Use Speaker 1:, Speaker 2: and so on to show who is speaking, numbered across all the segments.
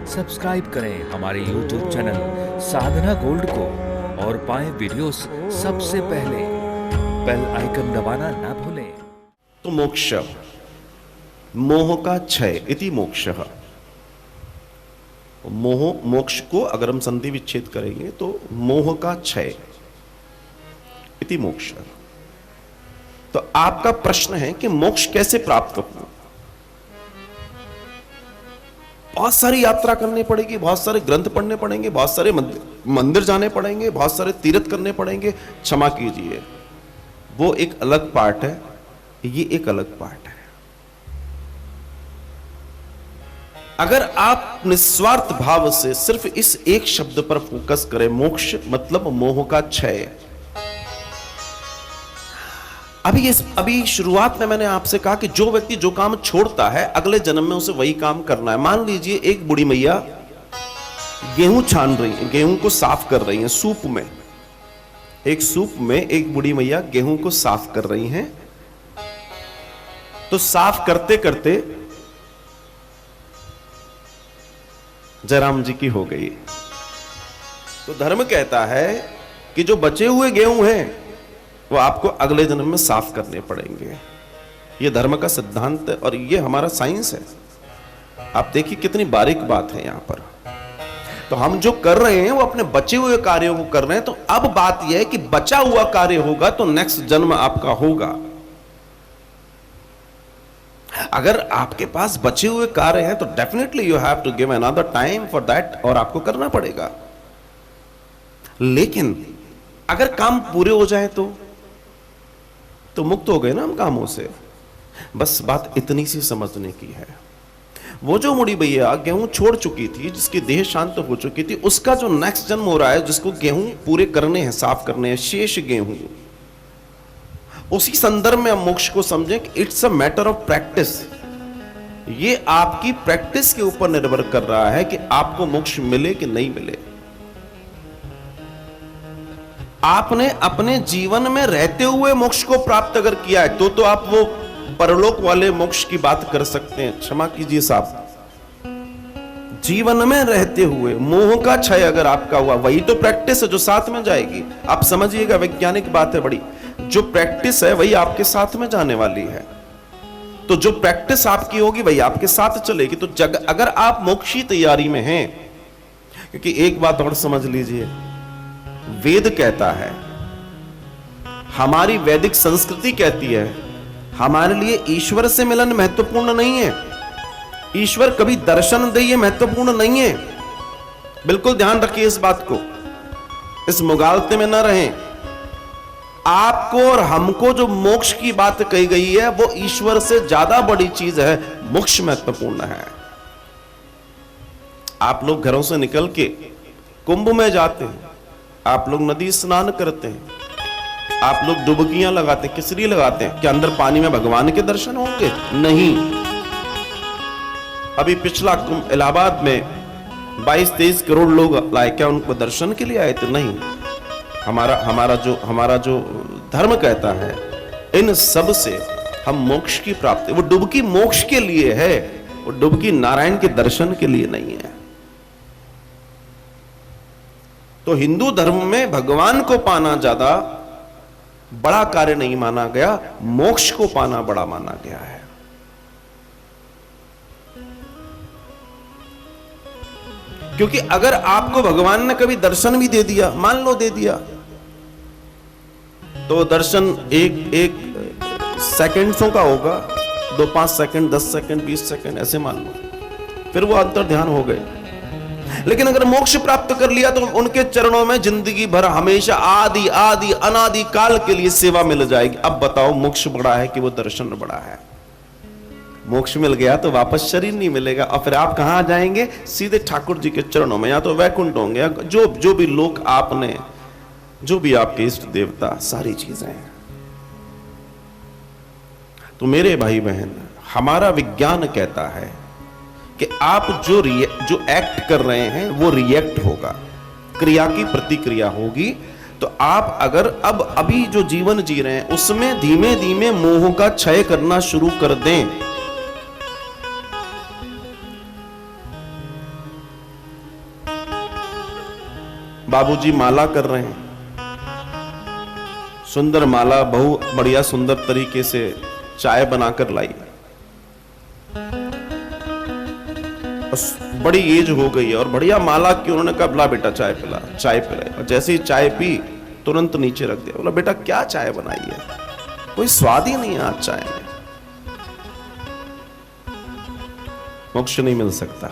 Speaker 1: Subscribe करें हमारे YouTube channel साधना gold को और पाएं वीडियोस सबसे पहले। बेल आइकन दबाना ना भूलें।
Speaker 2: तो मोक्ष, मोह का क्षय इति मोक्षः। मोह, मोक्ष को अगर हम संधि विच्छेद करेंगे तो मोह का क्षय इति मोक्ष। तो आपका प्रश्न है कि मोक्ष कैसे प्राप्त हो? बहुत सारी यात्रा करनी पड़ेगी, बहुत सारे ग्रंथ पढ़ने पड़ेंगे, बहुत सारे मंदिर जाने पड़ेंगे, बहुत सारे तीर्थ करने पड़ेंगे। क्षमा कीजिए, वो एक अलग पार्ट है, ये एक अलग पार्ट है। अगर आप निस्वार्थ भाव से सिर्फ इस एक शब्द पर फोकस करें, मोक्ष मतलब मोह का क्षय। अभी शुरुआत में मैंने आपसे कहा कि जो व्यक्ति जो काम छोड़ता है अगले जन्म में उसे वही काम करना है। मान लीजिए एक बूढ़ी मैया गेहूं छान रही है, गेहूं को साफ कर रही है सूप में। एक सूप में एक बूढ़ी मैया गेहूं को साफ कर रही हैं। तो साफ करते करते जयराम जी की हो गई। तो धर्म कहता है कि जो बचे हुए गेहूं हैं वो आपको अगले जन्म में साफ करने पड़ेंगे। ये धर्म का सिद्धांत है और ये हमारा साइंस है। आप देखिए कितनी बारीक बात है यहां पर। तो हम जो कर रहे हैं वो अपने बचे हुए कार्यों को कर रहे हैं। तो अब बात यह है कि बचा हुआ कार्य होगा तो नेक्स्ट जन्म आपका होगा। अगर आपके पास बचे हुए कार्य हैं तो definitely you have to give another time for that, और आपको करना पड़ेगा। लेकिन अगर काम पूरे हो जाए तो मुक्त हो गए ना हम कामों से। बस बात इतनी सी समझने की है। वो जो मुड़ी भैया गेहूं छोड़ चुकी थी, जिसकी देह शांत हो चुकी थी, उसका जो नेक्स्ट जन्म हो रहा है, जिसको गेहूं पूरे करने हैं, साफ करने हैं, शेष गेहूं, उसी संदर्भ में हम मोक्ष को समझें कि it's a matter of practice. ये आपकी प्रैक्टिस के ऊपर निर्भर कर रहा है कि आपको मोक्ष मिले कि नहीं मिले। आपने अपने जीवन में रहते हुए मोक्ष को प्राप्त अगर किया है तो आप वो परलोक वाले मोक्ष की बात कर सकते हैं। क्षमा कीजिए साहब, जीवन में रहते हुए मोह का क्षय अगर आपका हुआ, वही तो प्रैक्टिस है जो साथ में जाएगी। आप समझिएगा, वैज्ञानिक बात है बड़ी। जो प्रैक्टिस है वही आपके साथ में जाने वाली है। तो जो प्रैक्टिस आपकी होगी वही आपके साथ चलेगी। तो अगर आप मोक्ष की तैयारी में हैं, क्योंकि एक बात और समझ लीजिए, वेद कहता है, हमारी वैदिक संस्कृति कहती है, हमारे लिए ईश्वर से मिलन महत्वपूर्ण नहीं है, ईश्वर कभी दर्शन दे ये महत्वपूर्ण नहीं है। बिल्कुल ध्यान रखिए इस बात को, इस मुगालते में न रहें। आपको और हमको जो मोक्ष की बात कही गई है वो ईश्वर से ज्यादा बड़ी चीज है, मोक्ष महत्वपूर्ण है। आप लोग घरों से निकल के कुंभ में जाते हैं, आप लोग नदी स्नान करते हैं, आप लोग डुबकियां लगाते हैं, किस लिए लगाते हैं? कि अंदर पानी में भगवान के दर्शन होंगे? नहीं। अभी पिछला कुंभ इलाहाबाद में 22-23 करोड़ लोग लाए, क्या उनको दर्शन के लिए आए थे? नहीं। हमारा जो धर्म कहता है, इन सब से हम मोक्ष की प्राप्ति, वो डुबकी मोक्ष के लिए है, वो डुबकी नारायण के दर्शन के लिए नहीं है। तो हिंदू धर्म में भगवान को पाना ज्यादा बड़ा कार्य नहीं माना गया, मोक्ष को पाना बड़ा माना गया है। क्योंकि अगर आपको भगवान ने कभी दर्शन भी दे दिया, मान लो दे दिया, तो दर्शन एक सेकंड्सों का होगा, 2-5 सेकंड, 10 सेकंड, 20 सेकंड, ऐसे मान लो, फिर वो अंतर ध्यान हो गए। लेकिन अगर मोक्ष प्राप्त कर लिया तो उनके चरणों में जिंदगी भर हमेशा आदि आदि अनादि काल के लिए सेवा मिल जाएगी। अब बताओ, मोक्ष बड़ा है कि वो दर्शन बड़ा है? मोक्ष मिल गया तो वापस शरीर नहीं मिलेगा, और फिर आप कहां जाएंगे? सीधे ठाकुर जी के चरणों में, या तो वैकुंठ होंगे, या जो भी लोक आपने, जो भी आपके इष्ट देवता, सारी चीजें हैं। तो मेरे भाई बहन, हमारा विज्ञान कहता है कि आप जो एक्ट कर रहे हैं वो रिएक्ट होगा, क्रिया की प्रतिक्रिया होगी। तो आप अगर अभी जो जीवन जी रहे हैं उसमें धीमे धीमे मोह का क्षय करना शुरू कर दें, बाबूजी माला कर रहे हैं, सुंदर माला, बहु बढ़िया सुंदर तरीके से चाय बनाकर लाई। बड़ी एज हो गई है और बढ़िया माला की, उन्होंने कहा ला बेटा चाय पिला, चाय पिलाई। और जैसे ही चाय पी तुरंत नीचे रख दिया। बोला बेटा क्या चाय बनाई है, कोई स्वाद ही नहीं है आज चाय में। मोक्ष नहीं मिल सकता,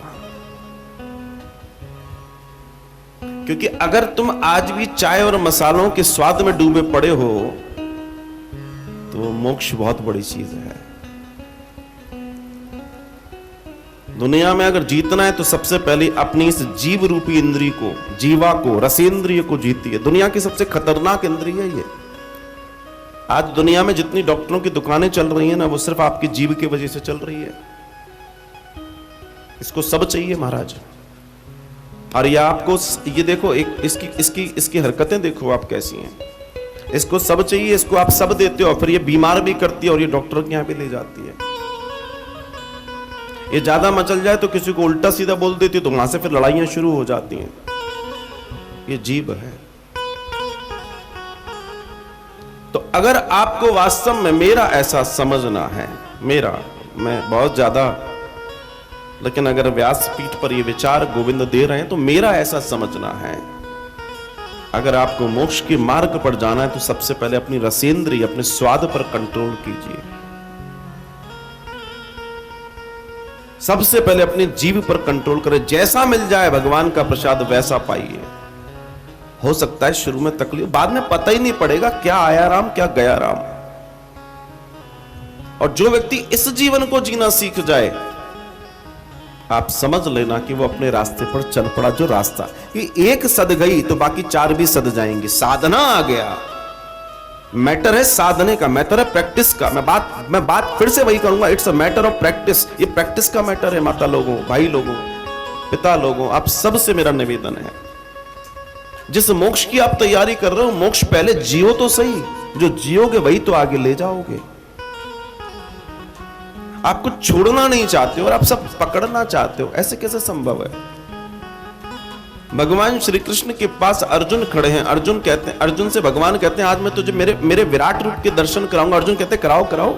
Speaker 2: क्योंकि अगर तुम आज भी चाय और मसालों के स्वाद में डूबे पड़े हो तो मोक्ष बहुत बड़ी चीज है। दुनिया में अगर जीतना है तो सबसे पहले अपनी इस जीव रूपी इंद्रिय को, जीवा को, रसेंद्रिय को जीती है। दुनिया की सबसे खतरनाक इंद्रिय है ये। आज दुनिया में जितनी डॉक्टरों की दुकानें चल रही हैं ना, वो सिर्फ आपकी जीव की वजह से चल रही है। इसको सब चाहिए महाराज। और ये आपको, ये देखो एक इसकी हरकतें देखो आप कैसी हैं। इसको सब चाहिए, इसको आप सब देते हो, फिर ये बीमार भी करती है और ये डॉक्टर के यहां भी ले जाती है। ये ज्यादा मचल जाए तो किसी को उल्टा सीधा बोल देती है, तो वहां से फिर लड़ाइयां शुरू हो जाती हैं। ये जीव है। तो अगर आपको वास्तव में मेरा ऐसा समझना है, मैं बहुत ज्यादा, लेकिन अगर व्यासपीठ पर ये विचार गोविंद दे रहे हैं तो मेरा ऐसा समझना है, अगर आपको मोक्ष के मार्ग पर जाना है तो सबसे पहले अपनी रसेंद्रिय, अपने स्वाद पर कंट्रोल कीजिए। सबसे पहले अपने जीव पर कंट्रोल करें। जैसा मिल जाए भगवान का प्रसाद वैसा पाइए। हो सकता है शुरू में तकलीफ, बाद में पता ही नहीं पड़ेगा क्या आया राम क्या गया राम। और जो व्यक्ति इस जीवन को जीना सीख जाए, आप समझ लेना कि वो अपने रास्ते पर चल पड़ा। जो रास्ता ये एक सद गई तो बाकी चार भी सद जाएंगे। साधना आ गया। मैटर है साधने का, मैटर है प्रैक्टिस का। मैं बात फिर से वही करूंगा, it's a matter of practice. ये प्रैक्टिस का मैटर है। माता लोगों, भाई लोगों, पिता लोगों, आप सबसे मेरा निवेदन है, जिस मोक्ष की आप तैयारी कर रहे हो, मोक्ष पहले जियो तो सही। जो जियोगे वही तो आगे ले जाओगे। आप कुछ छोड़ना नहीं चाहते हो और आप सब पकड़ना चाहते हो, ऐसे कैसे संभव है? भगवान श्री कृष्ण के पास अर्जुन खड़े हैं। अर्जुन से भगवान कहते हैं आज मैं तुझे मेरे विराट रूप के दर्शन कराऊंगा। अर्जुन कहते हैं कराओ कराओ।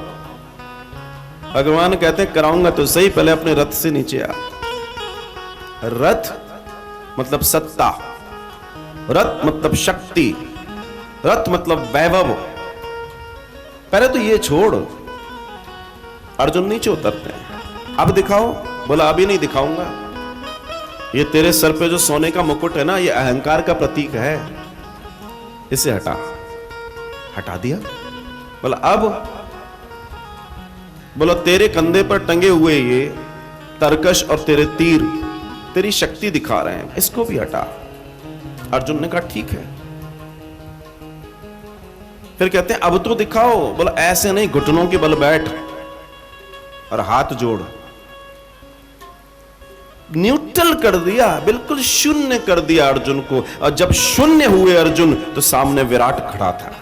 Speaker 2: भगवान कहते हैं कराऊंगा तो सही, पहले अपने रथ से नीचे आ। रथ मतलब सत्ता, रथ मतलब शक्ति, रथ मतलब वैभव। पहले तो ये छोड़। अर्जुन नीचे उतरते हैं। अब दिखाओ। बोला अभी नहीं दिखाऊंगा। ये तेरे सर पे जो सोने का मुकुट है ना, ये अहंकार का प्रतीक है, इसे हटा दिया। बोला अब? बोला तेरे कंधे पर टंगे हुए ये तरकश और तेरे तीर तेरी शक्ति दिखा रहे हैं, इसको भी हटा। अर्जुन ने कहा ठीक है। फिर कहते हैं अब तो दिखाओ। बोला ऐसे नहीं, घुटनों के बल बैठ और हाथ जोड़। न्यूट्रल कर दिया, बिल्कुल शून्य कर दिया अर्जुन को। और जब शून्य हुए अर्जुन तो सामने विराट खड़ा था।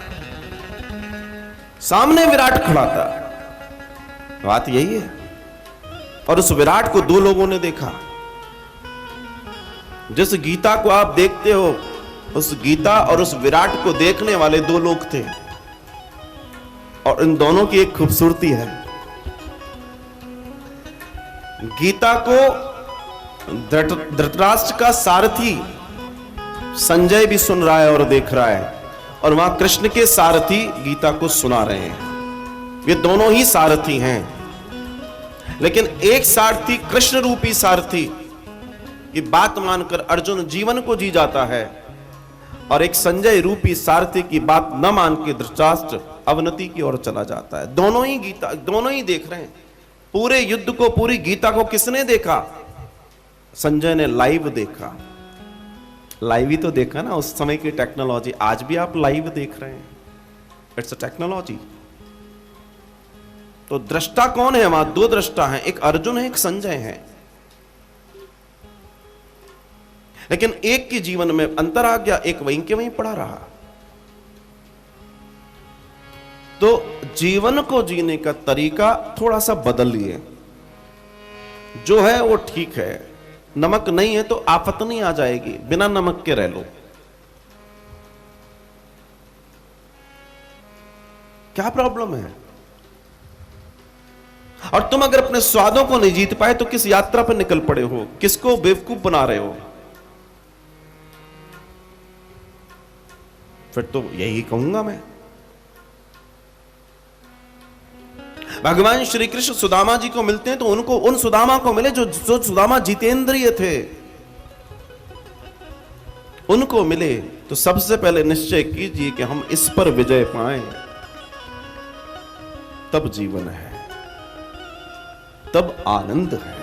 Speaker 2: सामने विराट खड़ा था। बात यही है। और उस विराट को दो लोगों ने देखा। जिस गीता को आप देखते हो, उस गीता और उस विराट को देखने वाले दो लोग थे। और इन दोनों की एक खूबसूरती है। गीता को धृतराष्ट्र का सारथी संजय भी सुन रहा है और देख रहा है, और वहां कृष्ण के सारथी गीता को सुना रहे हैं। ये दोनों ही सारथी हैं, लेकिन एक सारथी कृष्ण रूपी सारथी ये बात मानकर अर्जुन जीवन को जी जाता है, और एक संजय रूपी सारथी की बात न मान के धृतराष्ट्र अवनति की ओर चला जाता है। दोनों ही देख रहे हैं। पूरे युद्ध को, पूरी गीता को किसने देखा? संजय ने लाइव देखा। लाइव ही तो देखा ना, उस समय की टेक्नोलॉजी। आज भी आप लाइव देख रहे हैं, इट्स अ टेक्नोलॉजी। तो दृष्टा कौन है? वहां दो दृष्टा हैं, एक अर्जुन है, एक संजय है। लेकिन एक के जीवन में अंतर आ गया, एक वहीं के वहीं पड़ा रहा। तो जीवन को जीने का तरीका थोड़ा सा बदलिए। जो है वो ठीक है। नमक नहीं है तो आफत नहीं आ जाएगी, बिना नमक के रह लो। क्या प्रॉब्लम है? और तुम अगर अपने स्वादों को नहीं जीत पाए तो किस यात्रा पर निकल पड़े हो? किसको बेवकूफ बना रहे हो? फिर तो यही कहूंगा मैं। भगवान श्री कृष्ण सुदामा जी को मिलते हैं तो उनको उन सुदामा को मिले जो सुदामा जितेंद्रिय थे, उनको मिले। तो सबसे पहले निश्चय कीजिए कि हम इस पर विजय पाएं, तब जीवन है, तब आनंद है।